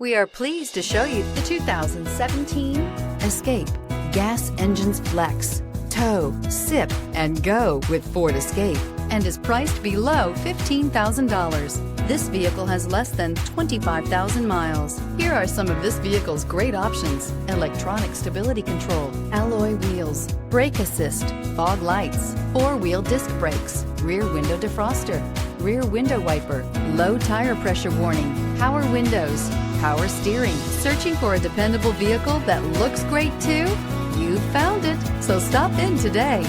We are pleased to show you the 2017 Escape. Gas engines flex, tow, sip, and go with Ford Escape, and is priced below $15,000. This vehicle has less than 25,000 miles. Here are some of this vehicle's great options: electronic stability control, alloy wheels, brake assist, fog lights, four-wheel disc brakes, rear window defroster, rear window wiper, low tire pressure warning, power windows, power steering. Searching for a dependable vehicle that looks great too? You found it, so stop in today.